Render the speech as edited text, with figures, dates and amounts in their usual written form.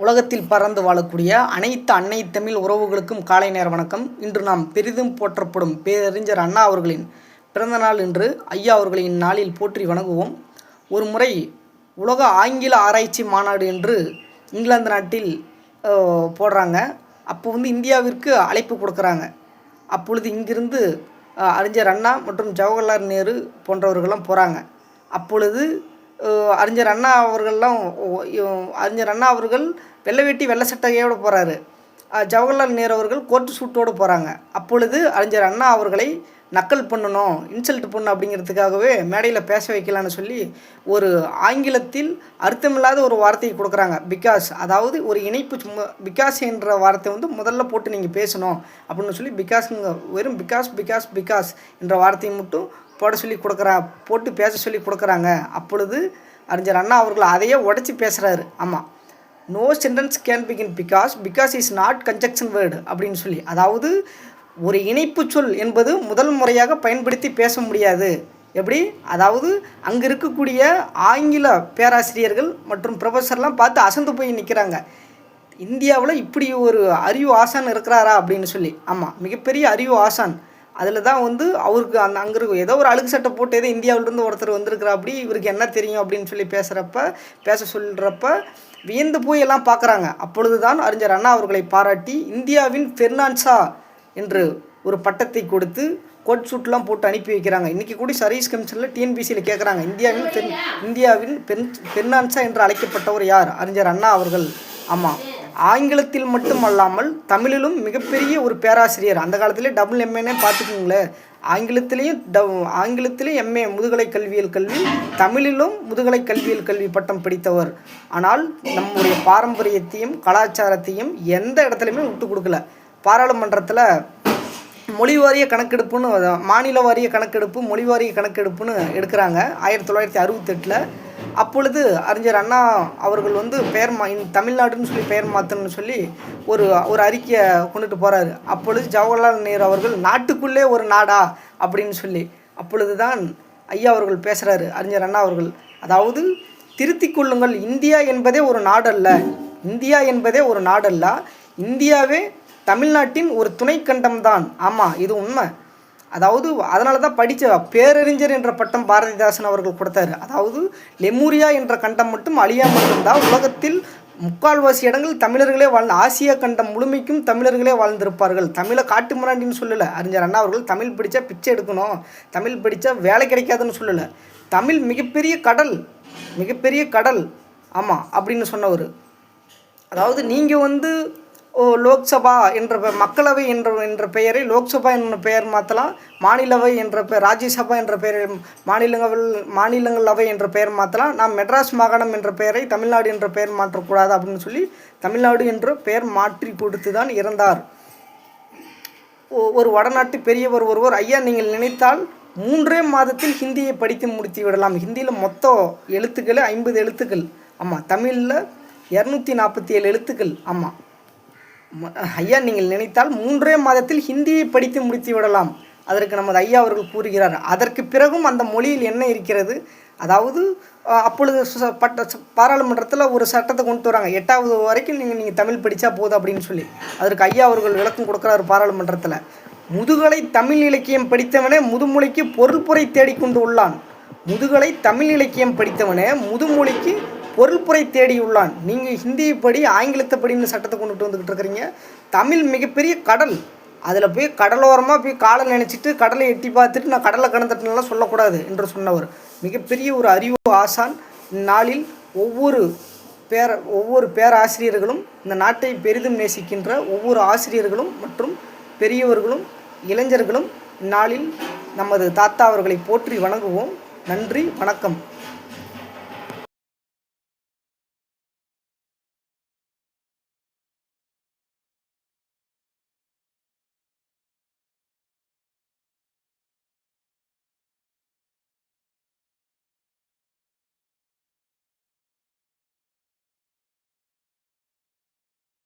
உலகத்தில் பறந்து வாழக்கூடிய அனைத்து அன்னை தமிழ் உறவுகளுக்கும் காலை நேர வணக்கம். இன்று நாம் பெரிதும் போற்றப்படும் பேரறிஞர் அண்ணா அவர்களின் பிறந்த நாள் என்று ஐயா அவர்களின் நாளில் போற்றி வணங்குவோம். ஒரு முறை உலக ஆங்கில ஆராய்ச்சி மாநாடு என்று இங்கிலாந்து நாட்டில் போடுறாங்க. அப்போ இந்தியாவிற்கு அழைப்பு கொடுக்குறாங்க. அப்பொழுது இங்கிருந்து அறிஞர் அண்ணா மற்றும் ஜவஹர்லால் நேரு போன்றவர்கள்லாம் போகிறாங்க. அப்பொழுது அறிஞர் அண்ணா அவர்கள் வெள்ளை வேட்டி வெள்ளை சட்டையோடு போகிறாரு. ஜவஹர்லால் நேரு அவர்கள் கோர்ட்டு சூட்டோடு போகிறாங்க. அப்பொழுது அறிஞர் அண்ணா அவர்களை நக்கல் பண்ணணும், இன்சல்ட் பண்ணணும் அப்படிங்கிறதுக்காகவே மேடையில் பேச வைக்கலான்னு சொல்லி ஒரு ஆங்கிலத்தில் அர்த்தமில்லாத ஒரு வார்த்தையை கொடுக்குறாங்க. பிகாஸ், அதாவது ஒரு இணைப்பு, பிகாஸ் என்ற வார்த்தை முதல்ல போட்டு நீங்கள் பேசணும் அப்படின்னு சொல்லி வெறும் பிகாஸ் என்ற வார்த்தையை மட்டும் போட்டு பேச சொல்லி கொடுக்குறாங்க. அப்பொழுது அறிஞர் அண்ணா அவர்கள் அதையே உடச்சி பேசுகிறாரு. ஆமாம், no sentence can begin because is not conjunction word அப்படின்னு சொல்லி, அதாவது ஒரு இணைப்பு சொல் என்பது முதல் முறையாக பயன்படுத்தி பேச முடியாது. எப்படி? அதாவது அங்கே இருக்கக்கூடிய ஆங்கில பேராசிரியர்கள் மற்றும் ப்ரொஃபஸர்லாம் பார்த்து அசந்து போய் நிற்கிறாங்க. இந்தியாவில் இப்படி ஒரு அறிவு ஆசான் இருக்கிறாரா அப்படின்னு சொல்லி. ஆமாம், மிகப்பெரிய அறிவு ஆசான். அதில் தான் அவருக்கு அங்கே இருக்கும் ஏதோ ஒரு அழுக்கு சட்டை போட்டு ஏதோ இந்தியாவிலேருந்து ஒருத்தர் வந்திருக்கிறா, அப்படி இவருக்கு என்ன தெரியும் அப்படின்னு சொல்லி பேச சொல்கிறப்ப வியந்து போய் எல்லாம் பார்க்குறாங்க. அப்பொழுது தான் அறிஞர் அண்ணா அவர்களை பாராட்டி இந்தியாவின் பெர்னான்சா என்று ஒரு பட்டத்தை கொடுத்து கோட் சூட்லாம் போட்டு அனுப்பி வைக்கிறாங்க. இன்றைக்கி கூட சர்வீஸ் கமிஷனில் டிஎன்பிசியில் கேட்குறாங்க, இந்தியாவின் பெர்னான்சா என்று அழைக்கப்பட்டவர் யார்? அறிஞர் அண்ணா அவர்கள். ஆமாம், ஆங்கிலத்தில் மட்டும் அல்லாமல் தமிழிலும் மிகப்பெரிய ஒரு பேராசிரியர். அந்த காலத்திலே டபுள் எம்ஏனே பார்த்துக்குங்களேன். ஆங்கிலத்திலையும் எம்ஏ முதுகலை கல்வியல் கல்வி, தமிழிலும் முதுகலை கல்வியல் கல்வி பட்டம் படித்தவர். ஆனால் நம்முடைய பாரம்பரியத்தையும் கலாச்சாரத்தையும் எந்த இடத்துலையுமே விட்டு கொடுக்கல. பாராளுமன்றத்தில் மொழி வாரிய கணக்கெடுப்புன்னு, மாநில வாரிய கணக்கெடுப்பு, மொழி வாரிய கணக்கெடுப்புன்னு எடுக்கிறாங்க 1968. அப்பொழுது அறிஞர் அண்ணா அவர்கள் தமிழ்நாடுன்னு சொல்லி பெயர் மாற்றணும்னு சொல்லி ஒரு அறிக்கையை கொண்டுட்டு போகிறாரு. அப்பொழுது ஜவஹர்லால் நேரு அவர்கள் நாட்டுக்குள்ளே ஒரு நாடா அப்படின்னு சொல்லி, அப்பொழுது தான் ஐயா அவர்கள் பேசுகிறாரு, அறிஞர் அண்ணா அவர்கள். அதாவது திருத்திக் கொள்ளுங்கள், இந்தியா என்பதே ஒரு நாடல்ல, இந்தியாவே தமிழ்நாட்டின் ஒரு துணை கண்டம்தான். ஆமாம், இது உண்மை. அதாவது அதனால தான் பேரறிஞர் என்ற பட்டம் பாரதிதாசன் அவர்கள் கொடுத்தாரு. அதாவது லெமூரியா என்ற கண்டம் மட்டும் அழியாமல் இருந்தால் உலகத்தில் முக்கால்வாசி இடங்கள் தமிழர்களே ஆசியா கண்டம் முழுமைக்கும் தமிழர்களே வாழ்ந்திருப்பார்கள். தமிழை காட்டு முன்னாடின்னு சொல்லலை அறிஞர் அண்ணா அவர்கள். தமிழ் படித்தா பிச்சை எடுக்கணும், தமிழ் படித்தா வேலை கிடைக்காதுன்னு சொல்லலை. தமிழ் மிகப்பெரிய கடல். ஆமாம் அப்படின்னு சொன்னவர். அதாவது நீங்கள் லோக்சபா என்ற மக்களவை என்ற பெயரை லோக்சபா என்ற பெயர் மாற்றலாம், மாநிலவை என்ற பெயர், ராஜ்யசபா என்ற பெயரை மாநிலங்களவை என்ற பெயர் மாற்றலாம். நாம் மெட்ராஸ் மாகாணம் என்ற பெயரை தமிழ்நாடு என்ற பெயர் மாற்றக்கூடாது அப்படின்னு சொல்லி தமிழ்நாடு என்ற பெயர் மாற்றி கொடுத்து தான் இறந்தார். ஒரு வடநாட்டு பெரியவர் ஒருவர், ஐயா நீங்கள் நினைத்தால் 3 மாதத்தில் ஹிந்தியை படித்து முடித்து விடலாம். ஹிந்தியில் மொத்தம் எழுத்துக்கள் 50 எழுத்துக்கள். ஆமாம், தமிழில் 247 எழுத்துக்கள். ஆமாம் ஐயா, நீங்கள் நினைத்தால் 3 மாதத்தில் ஹிந்தியை படித்து முடித்து விடலாம். அதற்கு நமது ஐயா அவர்கள் கூறுகிறார். அதற்கு பிறகும் அந்த மொழியில் என்ன இருக்கிறது? அதாவது அப்பொழுது பாராளுமன்றத்தில் ஒரு சட்டத்தை கொண்டு வராங்க, 8வது வரைக்கும் நீங்கள் தமிழ் படித்தா போதும் அப்படின்னு சொல்லி. அதற்கு ஐயா அவர்கள் விளக்கம் கொடுக்குறாரு பாராளுமன்றத்தில். முதுகலை தமிழ் இலக்கியம் படித்தவனே முதுமொழிக்கு பொருள்புரை தேடிக்கொண்டு உள்ளான். முதுகலை தமிழ் இலக்கியம் படித்தவனே முதுமொழிக்கு பொருள்புரை தேடியுள்ளான். நீங்கள் ஹிந்தியை படி, ஆங்கிலத்தை படின்னு சட்டத்தை கொண்டுட்டு வந்துக்கிட்டு இருக்கிறீங்க. தமிழ் மிகப்பெரிய கடல். அதில் போய் கடலோரமாக போய் காலை நினச்சிட்டு கடலை எட்டி பார்த்துட்டு நான் கடலை கடந்துட்டுலாம் சொல்லக்கூடாது என்று சொன்னவர் மிகப்பெரிய ஒரு அறிவு ஆசான். இந்நாளில் ஒவ்வொரு பேராசிரியர்களும், இந்த நாட்டை பெரிதும் நேசிக்கின்ற ஒவ்வொரு ஆசிரியர்களும் மற்றும் பெரியவர்களும் இளைஞர்களும் இந்நாளில் நமது தாத்தா அவர்களை போற்றி வணங்குவோம். நன்றி, வணக்கம்.